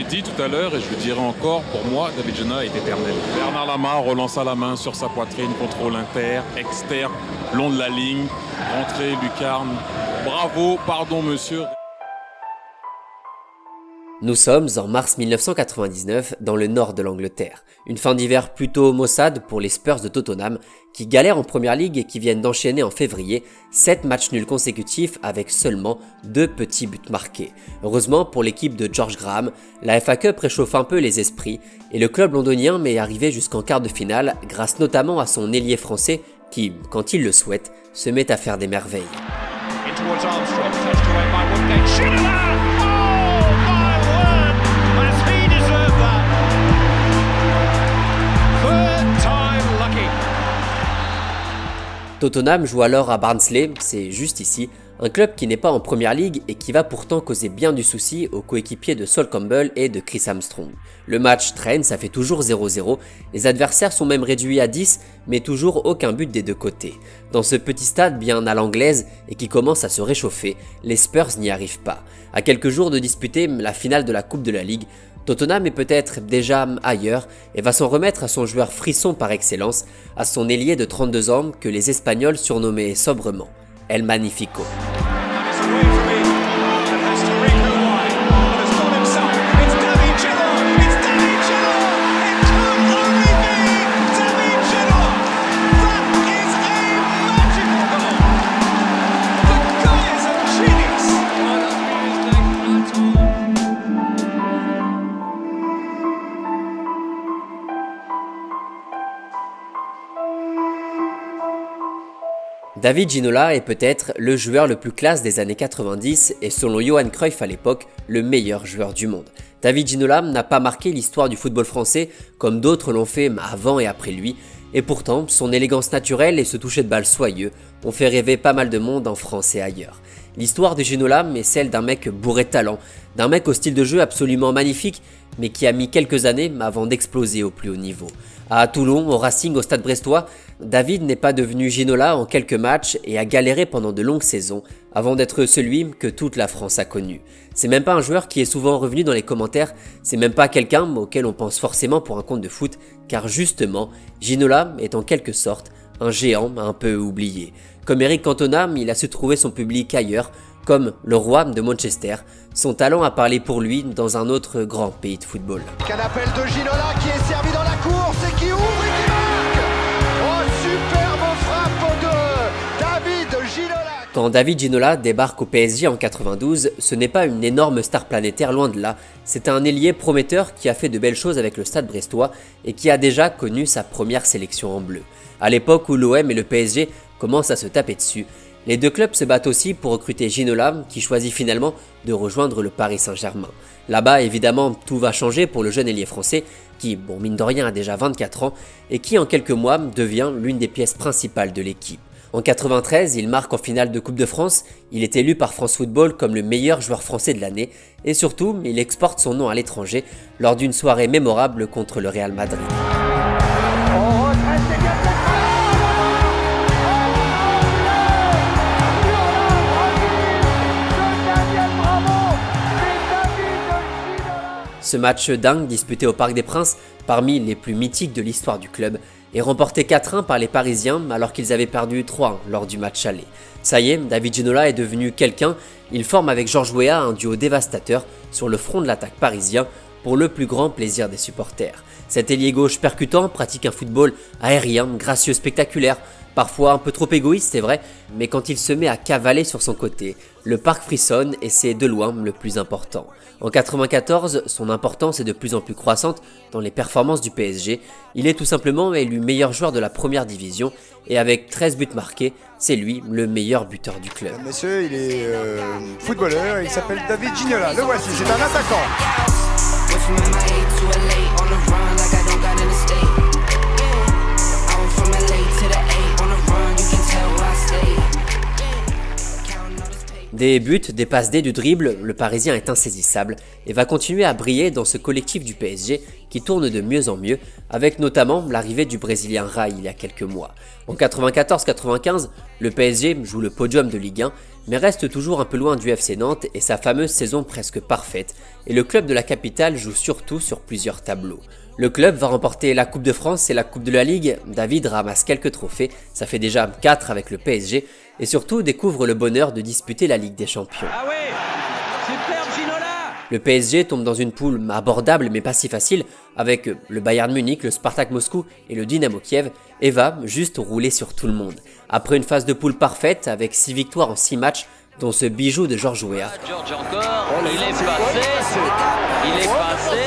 dit tout à l'heure et je le dirai encore, pour moi, David Ginola est éternel. Bernard Lama relança la main sur sa poitrine, contrôle inter, externe, long de la ligne, rentrée, lucarne. Bravo, pardon monsieur. Nous sommes en mars 1999 dans le nord de l'Angleterre. Une fin d'hiver plutôt maussade pour les Spurs de Tottenham qui galèrent en Première Ligue et qui viennent d'enchaîner en février 7 matchs nuls consécutifs avec seulement 2 petits buts marqués. Heureusement pour l'équipe de George Graham, la FA Cup réchauffe un peu les esprits et le club londonien m'est arrivé jusqu'en quart de finale grâce notamment à son ailier français qui, quand il le souhaite, se met à faire des merveilles. Tottenham joue alors à Barnsley, c'est juste ici, un club qui n'est pas en Première Ligue et qui va pourtant causer bien du souci aux coéquipiers de Sol Campbell et de Chris Armstrong. Le match traîne, ça fait toujours 0-0, les adversaires sont même réduits à 10, mais toujours aucun but des deux côtés. Dans ce petit stade bien à l'anglaise et qui commence à se réchauffer, les Spurs n'y arrivent pas. À quelques jours de disputer la finale de la Coupe de la Ligue, Tottenham est peut-être déjà ailleurs et va s'en remettre à son joueur frisson par excellence, à son ailier de 32 ans que les Espagnols surnommaient sobrement El Magnifico. David Ginola est peut-être le joueur le plus classe des années 90 et selon Johan Cruyff à l'époque, le meilleur joueur du monde. David Ginola n'a pas marqué l'histoire du football français comme d'autres l'ont fait avant et après lui, et pourtant son élégance naturelle et ce toucher de balle soyeux ont fait rêver pas mal de monde en France et ailleurs. L'histoire de Ginola est celle d'un mec bourré de talent, d'un mec au style de jeu absolument magnifique, mais qui a mis quelques années avant d'exploser au plus haut niveau. À Toulon, au Racing, au Stade Brestois, David n'est pas devenu Ginola en quelques matchs et a galéré pendant de longues saisons avant d'être celui que toute la France a connu. C'est même pas un joueur qui est souvent revenu dans les commentaires, c'est même pas quelqu'un auquel on pense forcément pour un compte de foot, car justement, Ginola est en quelque sorte un géant un peu oublié. Comme Eric Cantona, il a su trouver son public ailleurs, comme le roi de Manchester. Son talent a parlé pour lui dans un autre grand pays de football. Un appel de Ginola qui est servi dans la course et qui ouvre et qui marque. Oh, superbe frappe de David Ginola. Quand David Ginola débarque au PSG en 92, ce n'est pas une énorme star planétaire, loin de là. C'est un ailier prometteur qui a fait de belles choses avec le Stade Brestois et qui a déjà connu sa première sélection en bleu. À l'époque où l'OM et le PSG commencent à se taper dessus, les deux clubs se battent aussi pour recruter Ginola qui choisit finalement de rejoindre le Paris Saint-Germain. Là-bas, évidemment, tout va changer pour le jeune ailier français qui, bon mine de rien, a déjà 24 ans et qui en quelques mois devient l'une des pièces principales de l'équipe. En 93, il marque en finale de Coupe de France, il est élu par France Football comme le meilleur joueur français de l'année et surtout, il exporte son nom à l'étranger lors d'une soirée mémorable contre le Real Madrid. Ce match dingue disputé au Parc des Princes, parmi les plus mythiques de l'histoire du club, est remporté 4-1 par les Parisiens alors qu'ils avaient perdu 3-1 lors du match aller. Ça y est, David Ginola est devenu quelqu'un, il forme avec Georges Weah un duo dévastateur sur le front de l'attaque parisien pour le plus grand plaisir des supporters. Cet ailier gauche percutant pratique un football aérien, gracieux, spectaculaire, parfois un peu trop égoïste c'est vrai, mais quand il se met à cavaler sur son côté, le parc frissonne et c'est de loin le plus important. En 94, son importance est de plus en plus croissante dans les performances du PSG. Il est tout simplement élu meilleur joueur de la première division et avec 13 buts marqués, c'est lui le meilleur buteur du club. Monsieur, il est footballeur, il s'appelle David Ginola. Le voici, c'est un attaquant. Des buts, des passes D, du dribble, le Parisien est insaisissable et va continuer à briller dans ce collectif du PSG qui tourne de mieux en mieux, avec notamment l'arrivée du Brésilien Rai il y a quelques mois. En 94-95, le PSG joue le podium de Ligue 1, mais reste toujours un peu loin du FC Nantes et sa fameuse saison presque parfaite, et le club de la capitale joue surtout sur plusieurs tableaux. Le club va remporter la Coupe de France et la Coupe de la Ligue, David ramasse quelques trophées, ça fait déjà 4 avec le PSG, et surtout découvre le bonheur de disputer la Ligue des Champions. Ah ouais, super Ginola! Le PSG tombe dans une poule abordable mais pas si facile, avec le Bayern Munich, le Spartak Moscou et le Dynamo Kiev, et va juste rouler sur tout le monde. Après une phase de poule parfaite, avec 6 victoires en 6 matchs, dont ce bijou de Georges Weah. Georges encore, il est passé, il est passé.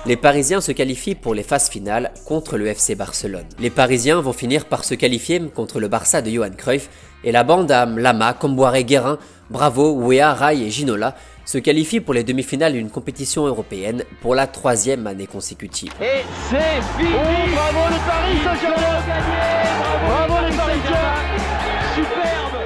Les Parisiens se qualifient pour les phases finales contre le FC Barcelone. Les Parisiens vont finir par se qualifier contre le Barça de Johan Cruyff et la bande à Lama, Comboiré, Guérin, Bravo, Weah, Rai et Ginola se qualifient pour les demi-finales d'une compétition européenne pour la 3e année consécutive. Et c'est fini! Oh, bravo le Paris Saint-Germain! Bravo les Parisiens! Superbe!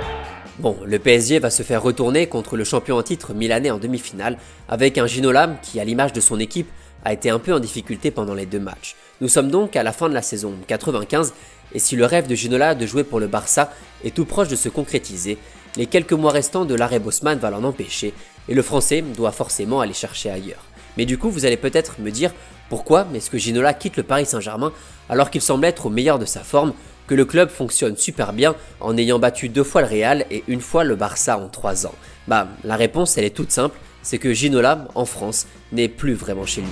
Bon, le PSG va se faire retourner contre le champion en titre milanais en demi-finale avec un Ginola qui, à l'image de son équipe, a été un peu en difficulté pendant les 2 matchs. Nous sommes donc à la fin de la saison 95 et si le rêve de Ginola de jouer pour le Barça est tout proche de se concrétiser, les quelques mois restants de l'arrêt Bosman va l'en empêcher et le Français doit forcément aller chercher ailleurs. Mais du coup, vous allez peut-être me dire pourquoi est-ce que Ginola quitte le Paris Saint-Germain alors qu'il semble être au meilleur de sa forme, que le club fonctionne super bien en ayant battu 2 fois le Real et 1 fois le Barça en 3 ans. Bah, la réponse elle est toute simple, c'est que Ginola, en France, n'est plus vraiment chez lui.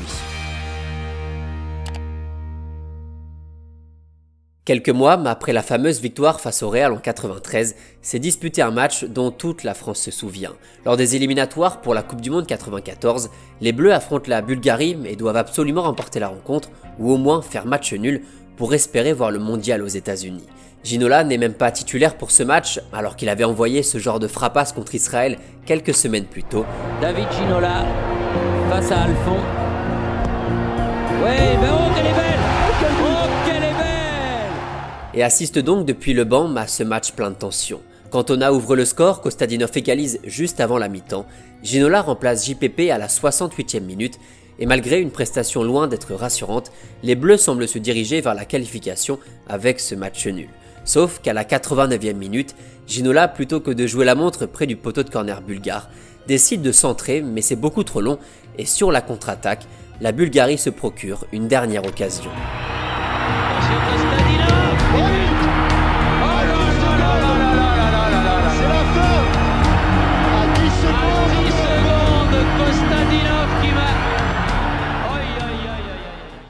Quelques mois après la fameuse victoire face au Real en 93, s'est disputé un match dont toute la France se souvient. Lors des éliminatoires pour la Coupe du Monde 94, les Bleus affrontent la Bulgarie et doivent absolument remporter la rencontre, ou au moins faire match nul, pour espérer voir le mondial aux États-Unis. Ginola n'est même pas titulaire pour ce match, alors qu'il avait envoyé ce genre de frappasse contre Israël quelques semaines plus tôt. David Ginola face à Alphon. Ouais, ben oh, qu'elle est belle! Oh, qu'elle est belle! Et assiste donc depuis le banc à ce match plein de tension. Cantona ouvre le score, Kostadinov égalise juste avant la mi-temps. Ginola remplace JPP à la 68e minute. Et malgré une prestation loin d'être rassurante, les Bleus semblent se diriger vers la qualification avec ce match nul. Sauf qu'à la 89e minute, Ginola, plutôt que de jouer la montre près du poteau de corner bulgare, décide de centrer mais c'est beaucoup trop long et sur la contre-attaque, la Bulgarie se procure une dernière occasion.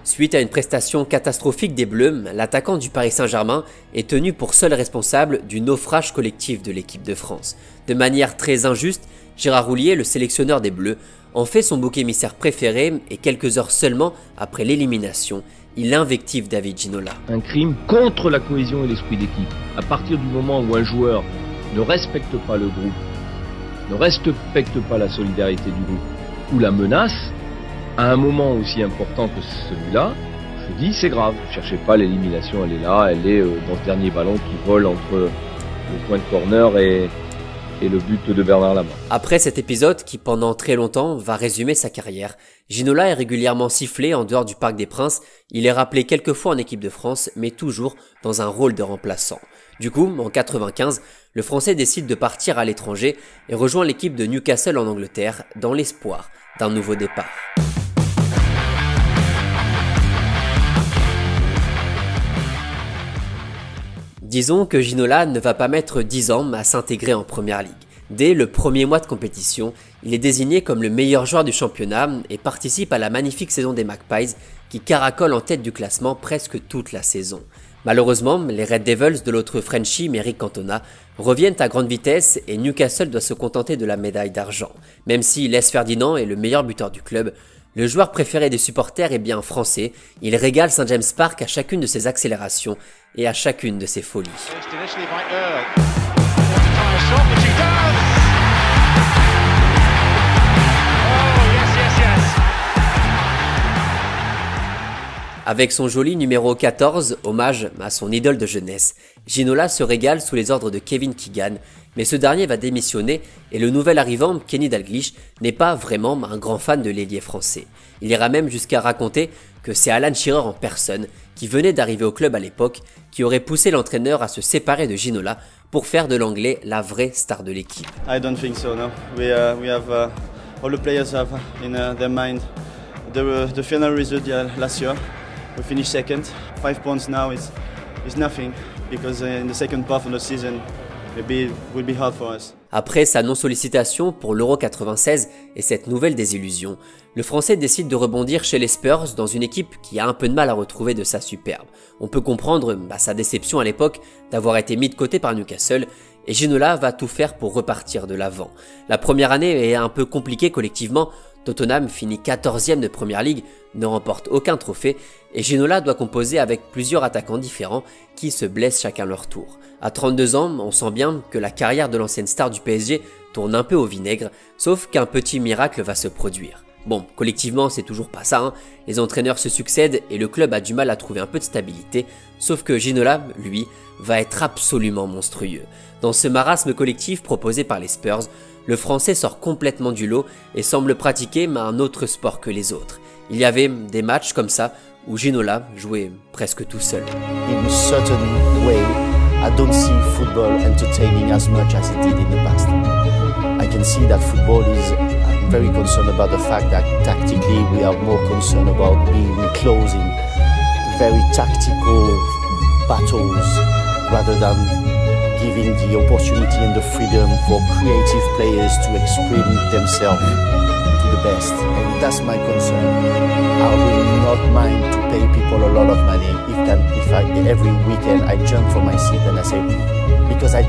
Suite à une prestation catastrophique des Bleus, l'attaquant du Paris Saint-Germain est tenu pour seul responsable du naufrage collectif de l'équipe de France. De manière très injuste, Gérard Houllier, le sélectionneur des Bleus, en fait son bouc émissaire préféré et quelques heures seulement après l'élimination, il invective David Ginola. Un crime contre la cohésion et l'esprit d'équipe. À partir du moment où un joueur ne respecte pas le groupe, ne respecte pas la solidarité du groupe ou la menace, à un moment aussi important que celui-là, je dis c'est grave. Ne cherchez pas l'élimination, elle est là, elle est dans ce dernier ballon qui vole entre le point de corner et le but de Bernard Lama. Après cet épisode qui pendant très longtemps va résumer sa carrière, Ginola est régulièrement sifflé en dehors du Parc des Princes, il est rappelé quelques fois en équipe de France mais toujours dans un rôle de remplaçant. Du coup, en 95, le Français décide de partir à l'étranger et rejoint l'équipe de Newcastle en Angleterre dans l'espoir d'un nouveau départ. Disons que Ginola ne va pas mettre 10 ans à s'intégrer en Première Ligue. Dès le premier mois de compétition, il est désigné comme le meilleur joueur du championnat et participe à la magnifique saison des Magpies qui caracole en tête du classement presque toute la saison. Malheureusement, les Red Devils de l'autre Frenchie, Eric Cantona, reviennent à grande vitesse et Newcastle doit se contenter de la médaille d'argent. Même si Les Ferdinand est le meilleur buteur du club, le joueur préféré des supporters est bien français, il régale St James Park à chacune de ses accélérations et à chacune de ses folies. Avec son joli numéro 14, hommage à son idole de jeunesse, Ginola se régale sous les ordres de Kevin Keegan, mais ce dernier va démissionner et le nouvel arrivant, Kenny Dalglish, n'est pas vraiment un grand fan de l'ailier français. Il ira même jusqu'à raconter que c'est Alan Shearer en personne, qui venait d'arriver au club à l'époque, qui aurait poussé l'entraîneur à se séparer de Ginola pour faire de l'anglais la vraie star de l'équipe. I don't think so, no. We have all the players have in their mind the final result last year. We finished second. 5 points now is nothing because in the second part of the season maybe it will be hard for us. Après sa non-sollicitation pour l'Euro 96 et cette nouvelle désillusion, le Français décide de rebondir chez les Spurs dans une équipe qui a un peu de mal à retrouver de sa superbe. On peut comprendre sa déception à l'époque d'avoir été mis de côté par Newcastle et Ginola va tout faire pour repartir de l'avant. La première année est un peu compliquée collectivement. Tottenham finit 14e de Premier League, ne remporte aucun trophée et Ginola doit composer avec plusieurs attaquants différents qui se blessent chacun leur tour. À 32 ans, on sent bien que la carrière de l'ancienne star du PSG tourne un peu au vinaigre, sauf qu'un petit miracle va se produire. Bon, collectivement c'est toujours pas ça, les entraîneurs se succèdent et le club a du mal à trouver un peu de stabilité, sauf que Ginola, lui, va être absolument monstrueux. Dans ce marasme collectif proposé par les Spurs, le Français sort complètement du lot et semble pratiquer un autre sport que les autres. Il y avait des matchs comme ça où Ginola jouait presque tout seul. In a certain way, I don't see football entertaining as much as it did in the past. I can see that football is very concerned about the fact that tactically we are more concerned about being close in very tactical battles rather than giving the opportunity and the freedom for creative players to express themselves to the best. And that's my concern. I will not mind to pay people a lot of money if every weekend I jump from my seat and I say, because I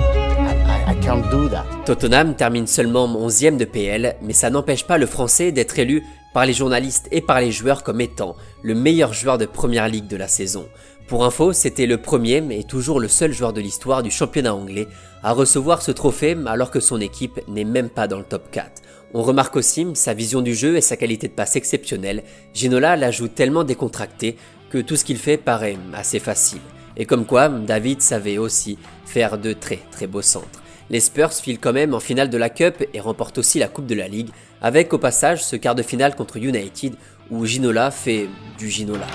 can't do that. Tottenham termine seulement 11e de PL, mais ça n'empêche pas le Français d'être élu par les journalistes et par les joueurs comme étant le meilleur joueur de Première Ligue de la saison. Pour info, c'était le premier et toujours le seul joueur de l'histoire du championnat anglais à recevoir ce trophée alors que son équipe n'est même pas dans le top 4. On remarque aussi sa vision du jeu et sa qualité de passe exceptionnelle. Ginola la joue tellement décontractée que tout ce qu'il fait paraît assez facile. Et comme quoi, David savait aussi faire de très beaux centres. Les Spurs filent quand même en finale de la Cup et remportent aussi la Coupe de la Ligue, avec au passage ce quart de finale contre United où Ginola fait du Ginola.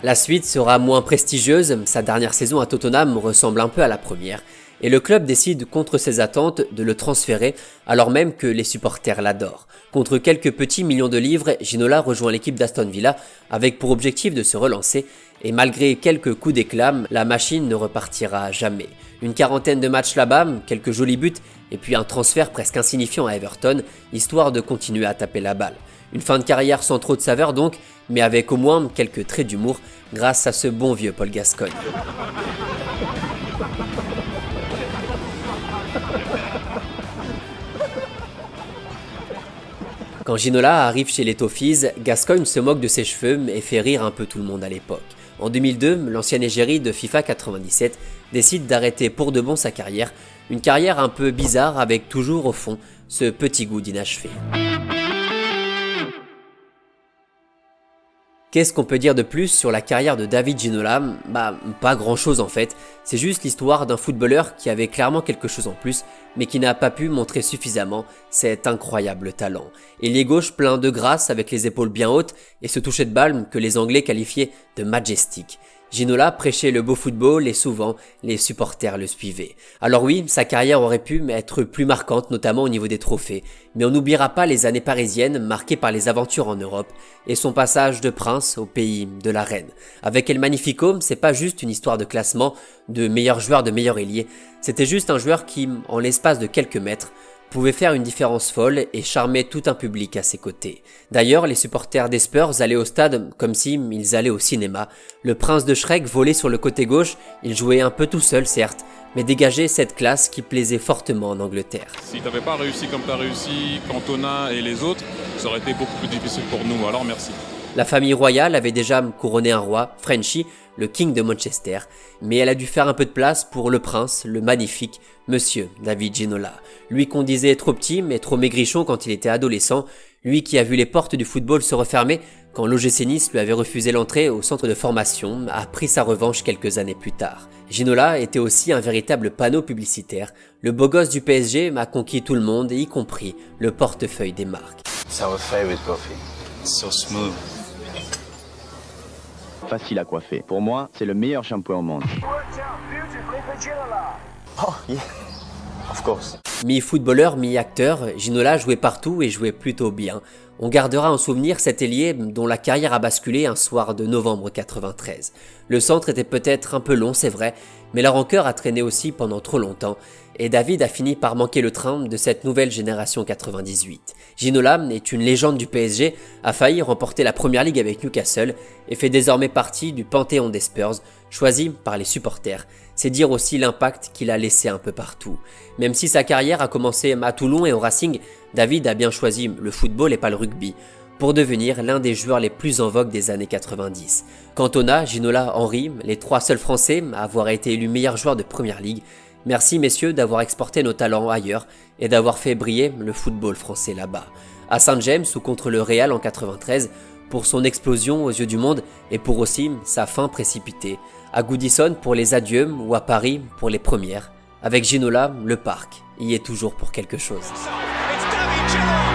La suite sera moins prestigieuse, sa dernière saison à Tottenham ressemble un peu à la première, et le club décide contre ses attentes de le transférer alors même que les supporters l'adorent. Contre quelques petits millions de livres, Ginola rejoint l'équipe d'Aston Villa avec pour objectif de se relancer, et malgré quelques coups d'éclat, la machine ne repartira jamais. Une quarantaine de matchs là-bas, quelques jolis buts, et puis un transfert presque insignifiant à Everton, histoire de continuer à taper la balle. Une fin de carrière sans trop de saveur donc, mais avec au moins quelques traits d'humour grâce à ce bon vieux Paul Gascoigne. Quand Ginola arrive chez les Toffees, Gascoigne se moque de ses cheveux et fait rire un peu tout le monde à l'époque. En 2002, l'ancienne égérie de FIFA 97 décide d'arrêter pour de bon sa carrière, une carrière un peu bizarre avec toujours au fond ce petit goût d'inachevé. Qu'est-ce qu'on peut dire de plus sur la carrière de David Ginola? Pas grand chose en fait, c'est juste l'histoire d'un footballeur qui avait clairement quelque chose en plus, mais qui n'a pas pu montrer suffisamment cet incroyable talent. Ailier gauche plein de grâce avec les épaules bien hautes et ce toucher de balle que les Anglais qualifiaient de majestic. Ginola prêchait le beau football et souvent les supporters le suivaient. Alors oui, sa carrière aurait pu être plus marquante, notamment au niveau des trophées, mais on n'oubliera pas les années parisiennes marquées par les aventures en Europe et son passage de prince au pays de la reine. Avec El Magnifico, c'est pas juste une histoire de classement de meilleur joueur, de meilleur ailier, c'était juste un joueur qui, en l'espace de quelques mètres, pouvait faire une différence folle et charmer tout un public à ses côtés. D'ailleurs, les supporters des Spurs allaient au stade comme s'ils allaient au cinéma. Le prince de Shrek volait sur le côté gauche, il jouait un peu tout seul certes, mais dégageait cette classe qui plaisait fortement en Angleterre. Si tu n'avais pas réussi comme tu as réussi, Cantona et les autres, ça aurait été beaucoup plus difficile pour nous, alors merci. La famille royale avait déjà couronné un roi, Frenchy, le King de Manchester, mais elle a dû faire un peu de place pour le prince, le magnifique Monsieur David Ginola. Lui qu'on disait trop petit mais trop maigrichon quand il était adolescent, lui qui a vu les portes du football se refermer quand l'OGC Nice lui avait refusé l'entrée au centre de formation, a pris sa revanche quelques années plus tard. Ginola était aussi un véritable panneau publicitaire. Le beau gosse du PSG a conquis tout le monde, y compris le portefeuille des marques. It's our favorite coffee. It's so smooth. Facile à coiffer. Pour moi, c'est le meilleur shampoing au monde. Oh, yeah. Of course. Mi-footballeur, mi-acteur, Ginola jouait partout et jouait plutôt bien. On gardera en souvenir cet ailier dont la carrière a basculé un soir de novembre 93. Le centre était peut-être un peu long, c'est vrai, mais la rancœur a traîné aussi pendant trop longtemps, et David a fini par manquer le train de cette nouvelle génération 98. Ginola est une légende du PSG, a failli remporter la Première Ligue avec Newcastle et fait désormais partie du panthéon des Spurs, choisi par les supporters. C'est dire aussi l'impact qu'il a laissé un peu partout. Même si sa carrière a commencé à Toulon et au Racing, David a bien choisi le football et pas le rugby, pour devenir l'un des joueurs les plus en vogue des années 90. Cantona, Ginola, Henry, les trois seuls Français à avoir été élus meilleurs joueurs de Première Ligue. Merci messieurs d'avoir exporté nos talents ailleurs et d'avoir fait briller le football français là-bas. À Saint-James ou contre le Real en 93, pour son explosion aux yeux du monde et pour aussi sa fin précipitée. À Goodison pour les adieux ou à Paris pour les premières. Avec Ginola, le parc y est toujours pour quelque chose. It's David Ginola.